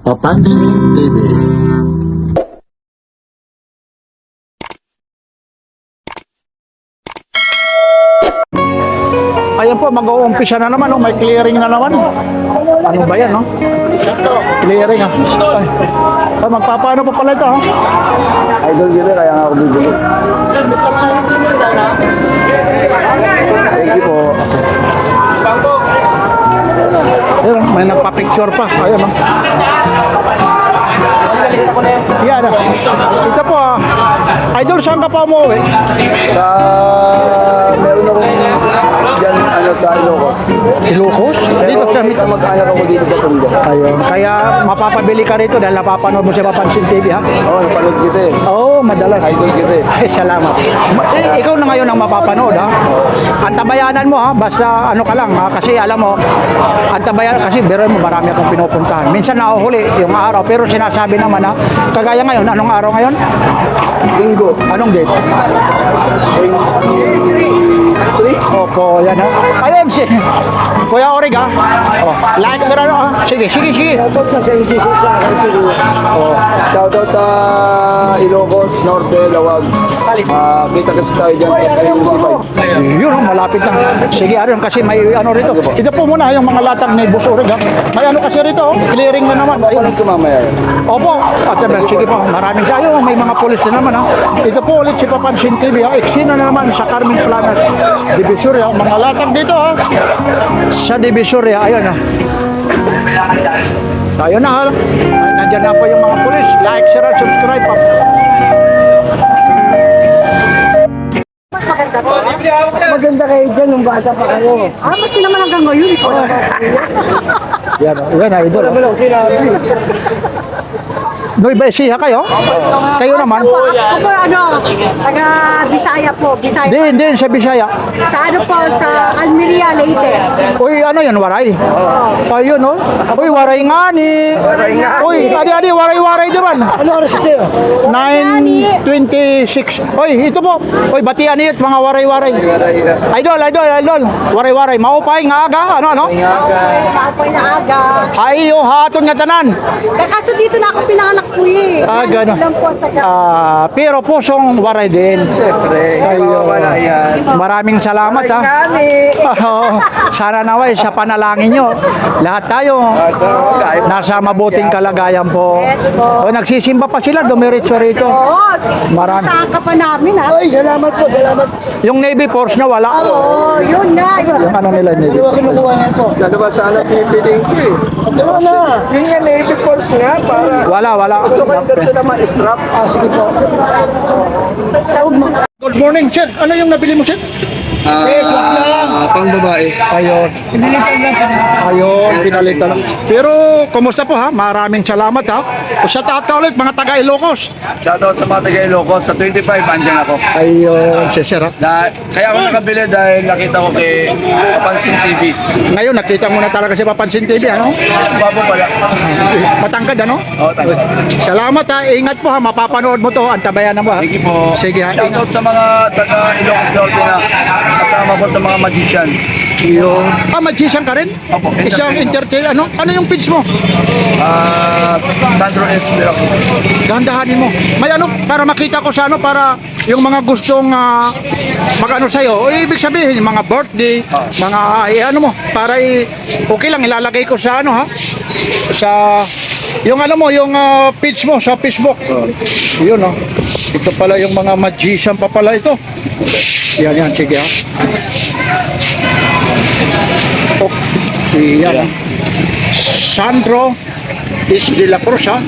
Papansin TV. Ayan po, mag-uumpisa na naman, may clearing na naman. Ano ba yan, no? Clearing, ha? Ay, magpapaano pa pala ito, ha? Idol dito, kaya nga ako bibili. Thank you po. Ayun, may nagpa-picture pa. Ayun, no? Yan, ha? Ito po, ha? Idol, saan ka pa umuwi? Sa... meron akong dyan, sa Ilocos. Ilocos? Dito Pero sa may kamag-anak ako dito sa Tondo. Ayun, kaya mapapabili ka rito dahil napapanood mo sa Papansin TV, ha? Oo, napanood kita eh. Oo, madalas. Idol kita eh. Ay, salamat. Ikaw na ngayon ang mapapanood, ha? Antabayanan mo, ha? Basta ano ka lang, ha? Kasi alam mo, antabayanan, kasi biro mo, marami akong pinupuntahan. Minsan nahuhuli yung araw, pero sinasabi naman, ha? Kagaya ngayon, anong araw ngayon? Linggo. Anong date? 3. Opo, yan, ha? Ayun, si Kuya Orig, ha? Oh, like, sir, ano, ha? Sige, sige, sige. Shoutout sa St. Jesus sa Oh, Shoutout sa Ilocos, Norte, Lawag. Kita-kits tayo dyan sa 325. yun, malapit na. Sige, Aaron, kasi may ano rito. Ito po muna yung mga latag ni Boss Orig, ha? May ano kasi rito, oh, clearing na naman. Ayun. Ano ito mamaya? Opo, at sige po, maraming tayo, may mga pulis din naman, ha. Ito po ulit si Papansin TV, ha. Eksena na naman sa Carmen Planas, Divisoria, mga latag dito, ha. Sa Divisoria, ayun, ha. Ayun na, ha. Nandiyan na po yung mga pulis. Like, share, at subscribe, pa. Mas maganda kayo dyan nung bata pa kayo. Maski naman hanggang ngayon. Yan, yan, idol. Nueva Ecija kayo? Kayo naman? Ako po, taga Bisaya po. Bisaya. Din, sa Bisaya. Sa ano po, sa Almeria, Leyte. Uy, ano yan, waray? Ayun, no? Uy, waray nga ni. Uy, adi, waray, di ba? Ano oras ito? 9:26. Uy, ito po. Uy, batian niyo mga waray-waray. Idol. Waray-waray. Maupay nga aga. Ano? Maapoy na aga. Hayo, haton nga tanan. Kaso dito na ako pinanganak po eh. Gano'n. Lang po, taga. Pero pusong waray din. Siyempre, wala yan. Maraming salamat, ha. Oo. Sana naway sa panalangin nyo. Lahat tayo nasa mabuting kalagayan po. Yes po. O, nagsisimba pa sila, dumiretso rito. Oo. Marami. Taka pa namin ha. Ay, salamat po, salamat. Yung Navy Force na wala. Oo, yun nga. Yung ano nila, Navy Force. Kinukuha na ito. Dalawa sana pipiling ko eh. Dalawa na. Yun nga, Navy Force nga, para... Wala. Gusto ko yung ganito na ma-strap. Sige po. Saud mo. Good morning, sir. Ano yung nabili mo, sir? Pang babae. Ayun. Ayun, pinalitan lang. Pero, kumusta po, ha? Maraming salamat, ha? O sa taat ka ulit, mga taga Ilocos. Shoutout sa mga taga Ilocos. Sa 25, andyan ako. Ayun, sir, ha? Kaya ako nakabili dahil nakita ko kay Papansin TV. Ngayon, nakita mo na talaga si Papansin TV, ano? Babo pala. Matangkad, ano? Oo, tama. Salamat, ha? Ingat po, ha? Mapapanood mo to. Antabayan mo, ha? Thank you po. Sige, ha? Shoutout sa mga taga Ilocos Norte na kasama ko sa mga magician. Yun. Magician ka rin? Opo, Isang entertain, ano? Ano yung pitch mo? Sandro S. Miracle. Dahan-dahanin mo. May ano, para makita ko sa ano, para yung mga gustong mag-ano sa'yo. O, ibig sabihin, yung mga birthday, mga, ano mo, para okay lang, ilalagay ko sa ano, ha? Sa, yung ano mo, yung page mo sa Facebook. Yun, oh. Ito pala yung mga magician pa pala ito. Yan, sige, ha? Oh, yan. Sandro is de la Cruz, ha?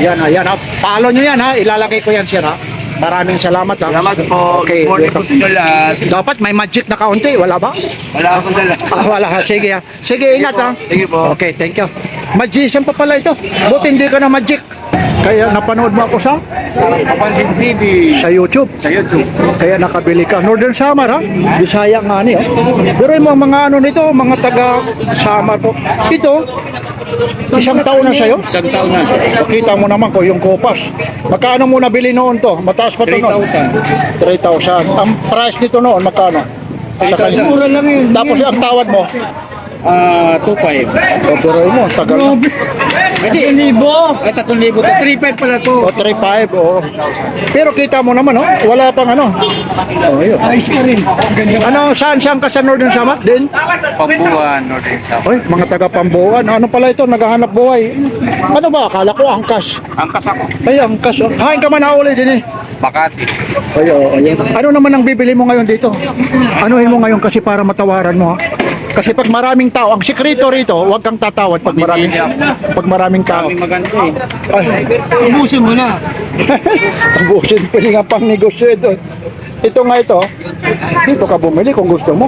Yan, ha? Follow nyo yan, ha? Ilalagay ko yan, sir, ha? Maraming salamat, ha? Salamat po. Okay, Good morning po sa inyo lahat. dapat may magic na kaunti, wala ba? Wala akong dala. Wala, ha? Sige, ha? Sige, ingat, ha? Sige po. Okay, thank you. Magician pa pala ito. Buti hindi ka na magic. Kaya napanood mo ako sa Papansin TV. sa YouTube. Sa YouTube. Kaya nakabili ka. Northern Samar, ha? Bisaya nga ni, ha? Pero yung mga ano nito, mga taga Samar po. Ito, isang taon na sa'yo. Isang taon na. Makita mo naman ko yung kopas. Magkano mo nabili noon to? Mataas pa to noon? 3,000. 3,000. Ang price nito noon, magkano? 3,000. Mura lang yun. Tapos ang tawad mo? 2.5. O, pero mo, tagal na. Hindi. 1,000. Ay, 3,000 to. 3,500 pala to. O, 3.5, o. Pero kita mo naman, oh, wala pang ano. O, yun. Ayos ka rin. Ano, saan ka sa Northern Samar din? Pambuan, Northern South. Oy, mga taga Pambuan. Ano pala ito, naghahanap buhay. Ano ba, akala ko angkas. Angkas ako. Ay, angkas. Oh. Hain ka man na uli din eh. Makati. Ay, oo, ayun. Ano naman ang bibili mo ngayon dito? Anuhin mo ngayon kasi para matawaran mo, ha? Kasi pag maraming tao, ang sikreto rito, huwag kang tatawad pag maraming tao. Kami maganda eh. Ay, Ubusin mo na. busin pa nga pang negosyo ito. Ito nga ito, dito ka bumili kung gusto mo.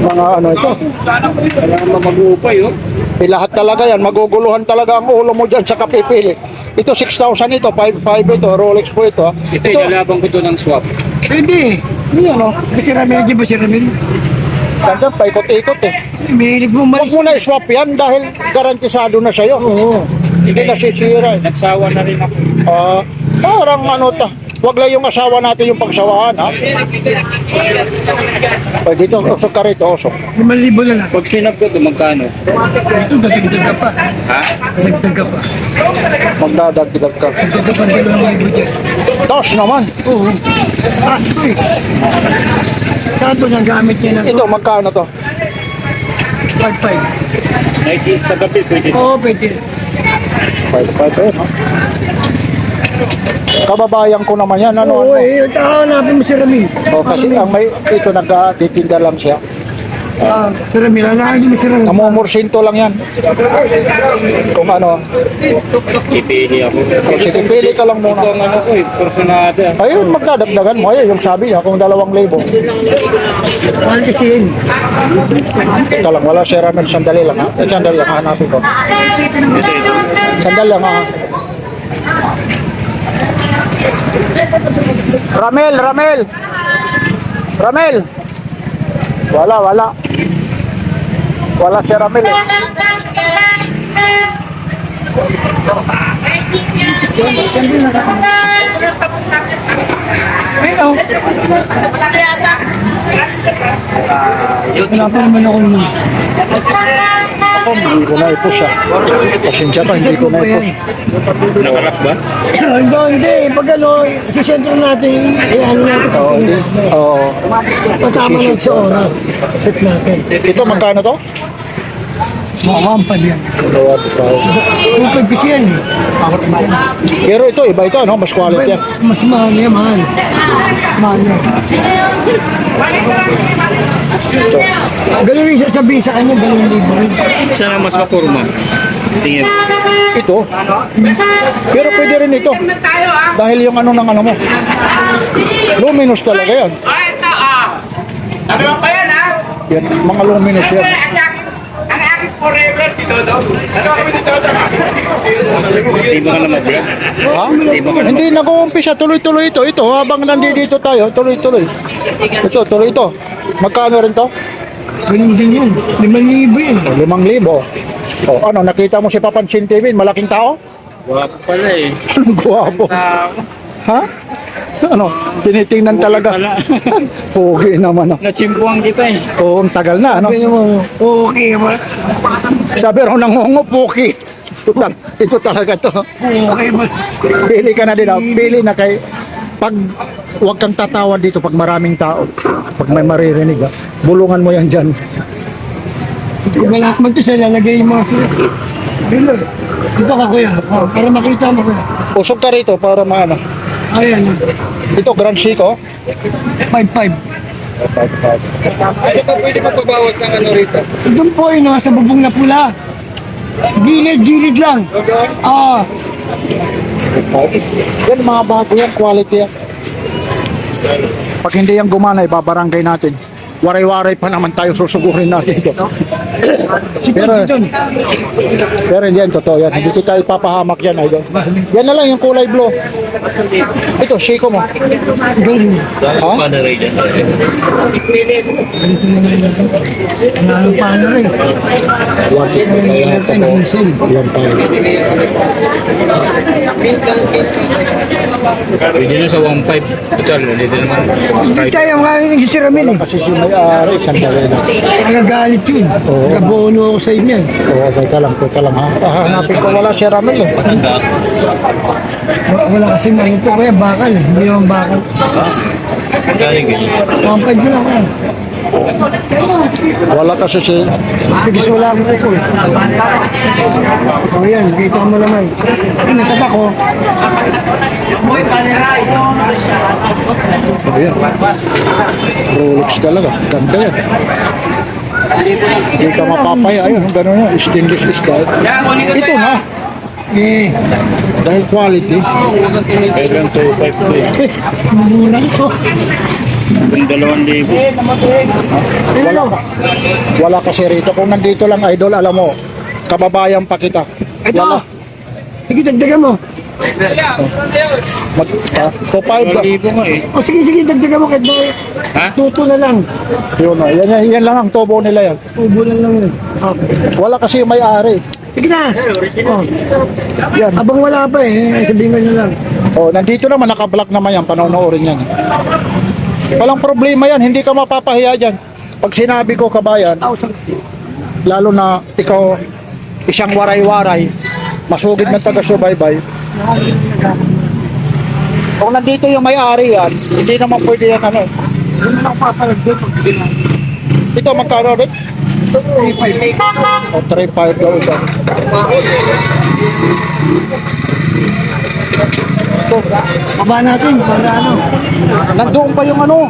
Mga ano ito. Wala naman mag-uupay oh. Lahat talaga yan, maguguluhan talaga ang ulo mo dyan sa kapipili. Ito 6,000 ito, 5,500 ito, Rolex po ito. Ito, ilalabang ko to ng swap. Pwede. Yan o, Basiramin, di basiramin. ganda, paikot-ikot eh. Mahilig mo Huwag mo na i-swap yan dahil garantisado na sa'yo. Oo. Hindi na sisira eh. Nagsawa na rin ako. Parang ano ta, huwag lang yung asawa natin yung pagsawahan ha. Ay, dito, usok ka rito, usok. 5,000 na lang. Pag sinab ko to, magkano? Ito, dagdag ka pa. Ha? Dagdag ka pa. Magdadagdag ka. Dagdag ka pa 2,000 dyan. Tapos naman, Oo. Taas ko eh. Kato niyang gamit niya na ito magkano to? 5,500. Nike, sa gabi pwede. Oo, pwede. 5,500 eh, no? Kababayan ko naman yan, ano? Oo, eh. Hanapin mo si Ramin. O, kasi ang may, ito nagtitinda lang siya. Si Ramin, hanapin mo si Ramin. Namumursinto lang yan. Kung ano, Ipihi ako. sige, pili ka lang Ito muna. ang ano ko eh, personada. Ayun, magdadagdagan mo. Ayun, yung sabi niya, kung 2,000. Mahal kasi yun. Teka lang, wala si Ramel, sandali lang ha. Sandali lang, hanapin ko. Sandali lang ha. Ramel! Wala. Wala si Ramel eh. Ayaw. Wala pa naman ako naman. Ako, hindi ko na-i-push ha. Pasensya ka, hindi ko na-i-push. Nakalak ba? Hindi. Pag ano, sisentro natin, ano natin. Oo, hindi. Oo. Patama lang sa oras. Set natin. Ito, magkano to? Makampal yan. Dalawa, ito. Upag kasi yan. Pero ito, iba ito, no? Mas quality yan. Mas mahal yan, mahal. Mahal yan. Ganun rin sasabihin sa kanya, ganun libo rin. Sana mas mapurma. Tingin. Ito. Pero pwede rin ito. Dahil yung ano ng ano mo. Luminous talaga yan. Ano pa yan ha? Yan, mga luminous yan. Ang aking forever dito daw. Ano kami dito daw? Hindi ba ka na mag-vlog? Ha? Hindi nag-uumpisa, tuloy-tuloy ito. Ito, habang nandito tayo, tuloy-tuloy. Ito, tuloy ito. Magkano rin to? Ganun din yun. 5,000 yun. 5,000. O, ano, nakita mo si Papansin TV, malaking tao? Wapo pala eh. Anong guwapo? Ha? Ano, tinitingnan talaga. Pogi naman. Oh. Nachimpuan kita eh. Oo, ang tagal na, ano? Ganun mo, okay ba? Sabi raw ng ngongo, pogi. Ito talaga to. Okay ba? Pili ka na din, oh. Pili na kay... Pag huwag kang tatawad dito pag maraming tao. Pag may maririnig, ha? Bulungan mo yan dyan. Wala man to siya lalagay yung mga sulat. Bilo. Dito ka kuya. Oh, para makita mo kuya. Usog ka rito para maano. Ayan. Ito, Grand Chico. 5,500. Kasi pa pwede magbabawas ng ano rito? Doon po yun, sa bubong na pula. Gilid lang. Ah, Yan, mga bago yan, quality yan. Pag hindi yan gumana, ibabarangay natin. Waray-waray pa naman tayo susugurin natin ito. pero, pero hindi yan, totoo yan. Hindi tayo papahamak yan, idol. Yan na lang yung kulay blue. Ito, Chico mo. ganun. Ha? Ano pa ano rin. Yan, yan tayo. Pwede na sa 1.5. Total, hindi naman. Hindi tayo mga nagsisiramil eh. Kasi si may-ari, sandali na. Nagagalit yun. Oo. Nagkabuno ako sa inyo. Oo, teka lang ha. Hanapin ko, wala si Ramil eh. Wala kasi man ito kaya bakal. Hindi naman bakal. 1.5 na ako. Wala kasi si... Bigis wala akong kuko eh. O yan, kita mo naman. Nagtatak ko. Ayan. Rolex talaga. Ganda yan. Hindi ka mapapaya. Ayun, gano'n yan. Stainless steel. Ito na. Eh, Dahil quality. Kailan 2.5 mura ko. Wala kasi rito. Kung nandito lang, idol, alam mo, kababayan pa kita. Ito. Sige, dagdagan mo. So 5 ba? nga eh. O sige, dagdagan mo kahit na. Ha? Tuto na lang. Yun, yan lang ang tubo nila yan. Tubo na lang yun. Okay. Wala kasi yung may-ari. Sige na. Oh. Yan. Abang wala pa eh. Sabihin ko na lang. Oh, nandito naman, naka-block naman yan. Panonoorin yan. Walang problema yan. Hindi ka mapapahiya dyan. Pag sinabi ko, kabayan, lalo na ikaw isang waray-waray, masugid ng taga-subaybay. Kung nandito yung may-ari yan, hindi naman pwede yan ano. Hindi mo lang papalag doon pag bigyan. Ito, magkano rin? O, 3.5 daw ito. Baba natin para ano. Nandoon pa yung ano.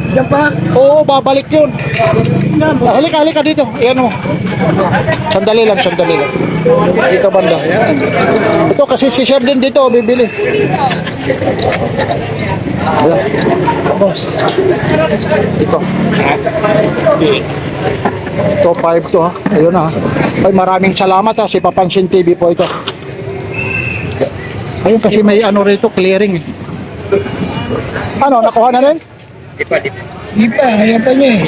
Diyan pa. Oo, babalik yun. Halika dito. Ayan mo. Sandali lang. Dito banda. Ito kasi si Sir din dito, bibili. Ayan. Boss. Ito. Ito, 5 to ha. Ayun na ha. Ay, maraming salamat ha. Si Papansin TV po ito. Ayun kasi may ano rito, clearing. Ano, nakuha na rin? Di pa, kaya pa niya eh.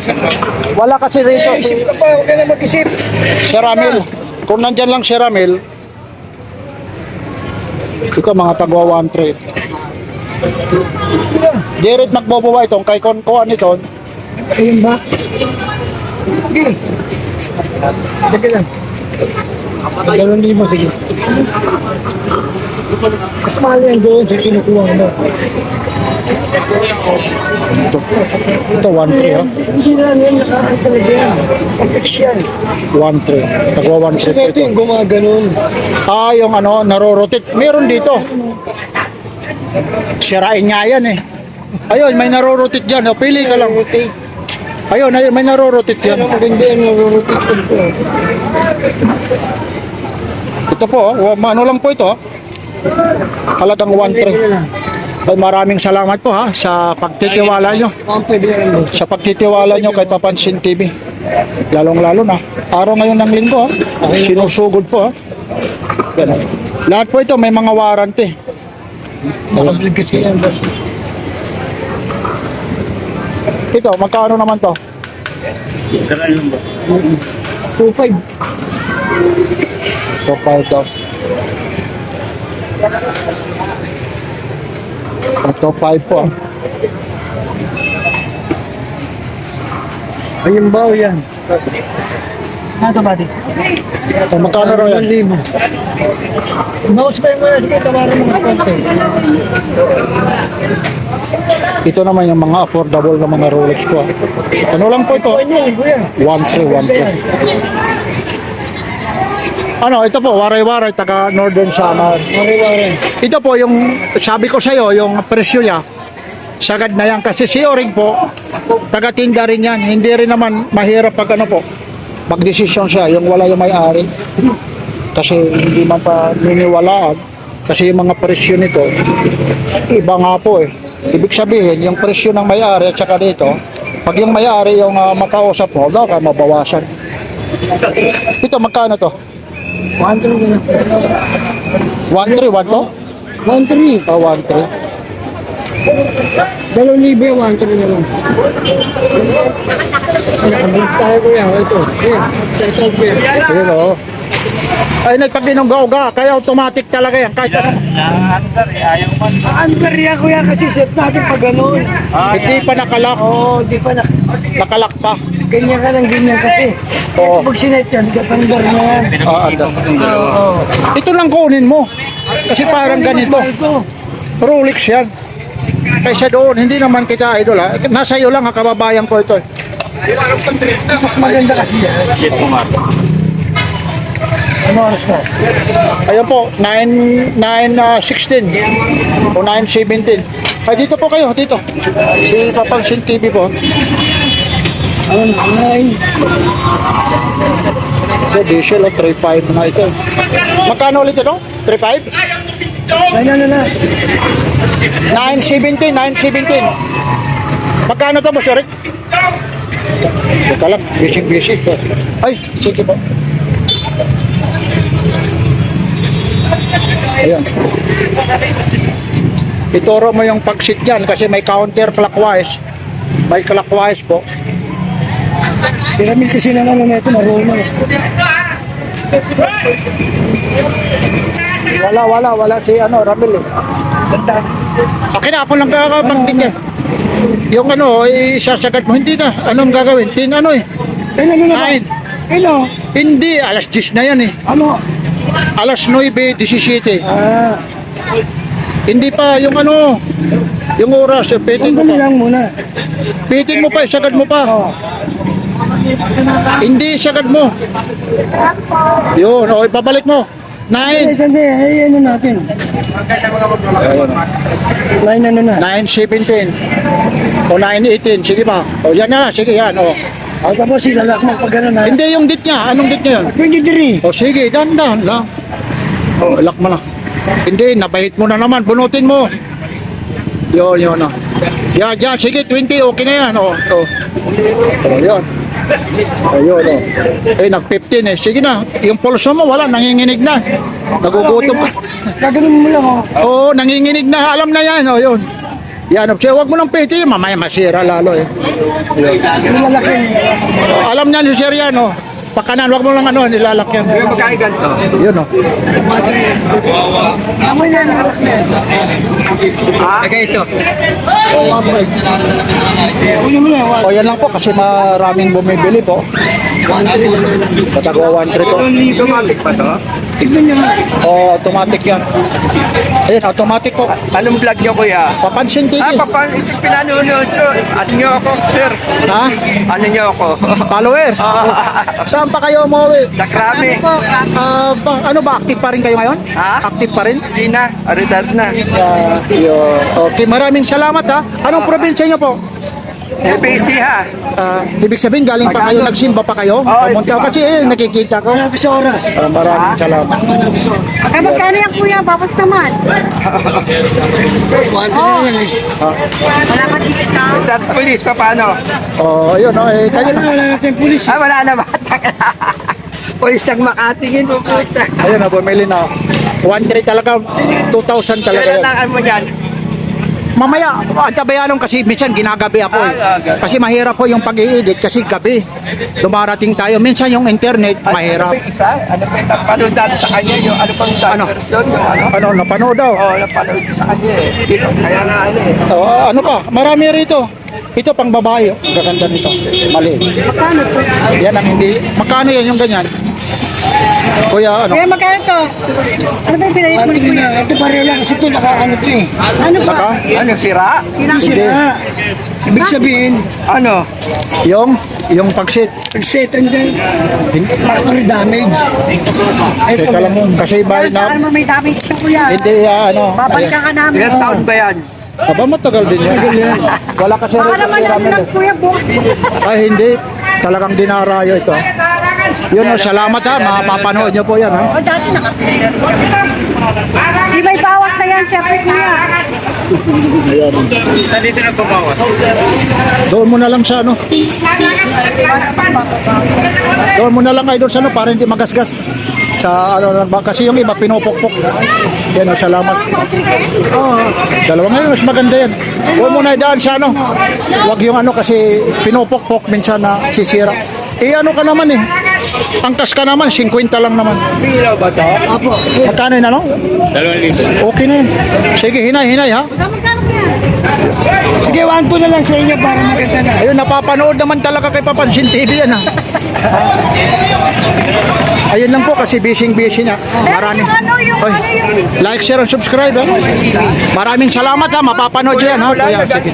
Wala kasi rito si Isip ka pa, huwag ka na mag-isip. Ramil. Kung nandyan lang si Ramil, ito mga tagwa 1-3. Jared magbobowa itong kay Konkoan ito. Ayun ba? Sige. Sige lang. 2,000, sige. Mas mahal yan doon sa kinukuha mo. Ito 1-3 ha. Hindi na yan, nakakaan talaga yan. Fix yan. 1-3. Tagwa 1 Ito ito. yung gumaganon. Ah, yung ano, narorotate. Meron dito. Sirain nga yan eh. Ayun, may narorotate dyan. O, pili ka lang. Rotate. Ayun, may narorotate Pero yan. maganda yan, rotate ko. Ito po, ano lang po ito. Halagang 1-3. Ay, maraming salamat po ha sa pagtitiwala nyo. Pwede na lang. Sa pagtitiwala nyo kay Papansin TV. Lalong-lalo na. Araw ngayon ng linggo ha. Sinusugod po ha. Yan, ha. Lahat po ito may mga warranty. Makablig kasi yan, boss. Ito, magkano naman to? 2.5. So, 5 daw. Ito, 5 po. Ayun ba o yan? Nasa bati? So, magkano raw yan? 1,000. Bawas pa yung mga sige, tawaran mo ng konti. Ito naman yung mga affordable na mga Rolex po. Ano lang po ito? Ano yan, kuya? 1-3. Ano, ito po, waray-waray, taga Northern Samar. Wari-wari. Ito po yung, sabi ko sa'yo, yung presyo niya, sagad na yan. Kasi si Oring po, taga-tinda rin yan. Hindi rin naman mahirap pag ano po, magdesisyon siya, yung wala yung may-ari. Kasi hindi man pa niniwalaan. Kasi yung mga presyo nito, iba nga po eh. Ibig sabihin, yung presyo ng may-ari at saka dito, pag yung may-ari yung makausap mo, baka mabawasan. Ito, magkano to? 1,3 na lang. 1-3, 1 to? 1,3. Oh, 1-3. 2,000 yung 1,3 na lang. Nakablog tayo kuya. Ito. Ito. Sige ko. Ay, nagpag-inungga-uga, kaya automatic talaga yan. Kahit ano. Under yan kuya kasi set natin pag gano'n. Hindi pa nakalak. Oo, di pa Nakalak pa. ganyan ka ng ganyan kasi. Ito pag sinet yan, depender na yan. Oo. Ito lang kunin mo. Kasi parang ganito. Ito. Rolex yan. Kaysa doon, hindi naman kita idol ha. Nasa iyo lang ha, kababayan ko ito. Mas maganda kasi yan. Ano oras na? Ayan po, 9:16 o 9:17. Ay, dito po kayo, dito. Si Papansin TV po. Ano na? 9. So, diesel o 3.5 na ito. Magkano ulit ito? 3.5? Ano na? 9.17, 9.17. Magkano ito mo, sorry? Teka lang, busy. Ay, sige po. Ayan. Ituro mo yung pag-sit dyan kasi may counter clockwise. May clockwise po. Piramid kasi ng ano na ito, marunong. Wala si Ramil eh. Okay na, ako lang kakapagtin niya. Yung isasagad mo, hindi na. Anong gagawin? Ano eh? Ano na ba? 9. Ano? Hindi, alas 10 na yan eh. Ano? Alas 9:17. Ah, Hindi pa yung yung oras. Pitin mo sandali pa. lang muna. Pitin mo pa, isagad mo pa. Oh. Hindi, isagad mo. Yun, ipabalik mo. 9. Sandali, ano natin? 9 ano na? 9:17. O 9:18. Sige pa. O yan na, sige yan. O. Tapos ilalak mo pag gano'n na. Hindi yung date niya. Anong date niya yun? 23. O sige, dahan-dahan lang. O, lock mo na. Hindi, nabahit mo na naman. Bunutin mo. Yun. Yan, sige, 20. Okay na yan. O. Yun. Ayun, o. Nag-15 eh. Sige na. Yung pulso mo, wala. Nanginginig na. Nagugutom pa. Gaganon mo lang, oh. Oo, nanginginig na. Alam na yan. O, yun. Yan, huwag mo lang piti. Mamaya masira lalo eh. Nilalaki. Alam niya si Sir yan, o. Pakanan, huwag mo lang nilalakyan. Magkaya ganito. Yun, o. Amoy na yan. Taga ito. Ano mo na, O yan lang po kasi maraming bumibili po. 1-3. Patagawa 1-3 po. Automatic pa to? Tignan nyo. O automatic yan. Ayun, automatic po. Anong vlog nyo, kuya? Papansin TV. Papa, ito pinanonood ko. Ano nyo ako, sir? Ha? Ano nyo ako? Followers? Saan pa kayo umuwi? Sa Krami. Ano ba, active pa rin kayo ngayon? Ha? Active pa rin? Hindi na, retard na. Okay, maraming salamat ha. Anong probinsya nyo po? busy ha. Ibig sabihin galing pa kayo, nagsimba pa kayo? Oo, Pumunta nagsimba. kasi nakikita ko. Wala sa oras. Maraming salamat. Ay, magkano yan kuya? Bawas naman. 1-3 na yan eh. Wala ka discount. Retard police, paano? Ayun, kayo na. Wala natin pulis. Wala naman. Police ng Makatingin mo po. Ayun, bumili na. 1-3 talaga, 2,000 talaga yan. Kailangan mo yan. Mamaya, antabayanon kasi minsan ginagabi ako eh. Kasi mahirap po yung pag-i-edit kasi gabi. Dumarating tayo. Minsan yung internet, mahirap. Isa? Ano pa yung napanood dati sa kanya? Yung ano pang Ano? version? Yung ano? Napanood daw. Oo, napanood ko sa kanya eh. Kaya nga ano eh. Ano pa? Marami rito. Ito pang babae. Ang gaganda nito. Mali. Magkano to? Yan ang hindi. Magkano yan yung ganyan? Kuya, Kuya, magkano to? Ano ba yung pinahit mo ni 1-3 kuya? na. Ito pareho lang kasi ito nakakano ito eh. Ano ba? Naka? Ano, sira? Sinang Hindi. Sira. Ibig sabihin, Ano? Yung pag-sit. set and then factory damage. Teka lang mo. Kasi ba Saan na... mo may damage siya kuya? Hindi, Babalikan ka namin. Ilang taon ba yan? Aba, matagal din yan. Wala kasi Baka rito naman si lang Ramel. lang kuya bukas. Ay, hindi. Talagang dinarayo ito. Yun, salamat ha. Mapapanood nyo po yan ha. O dati nakaplay. Di may bawas na yan siyempre kuya. Ayan. Nandito na pumawas. Doon mo na lang sa ano. Doon mo na lang kayo doon sa ano para hindi magasgas. Sa ano lang ba? Kasi yung iba pinupukpok. Yan o, salamat. Dalawa ngayon, mas maganda yan. Huwag mo na idaan sa ano. Huwag yung ano kasi pinupukpok minsan na sisira. Ano ka naman eh. Angkas ka naman, 50 lang naman. Bilaw ba to? Apo. Magkano yun ano? 2,000. Okay na yun. Sige, hinay ha. Magkano kuya? Sige, 1-2 na lang sa inyo para maganda na. Ayun, napapanood naman talaga kay Papansin TV yan, ha. Ayun lang po kasi busy na. Maraming. Oy, like, share, and subscribe, ha. Maraming salamat, ha. Mapapanood yan, ha. Kuya. Sige.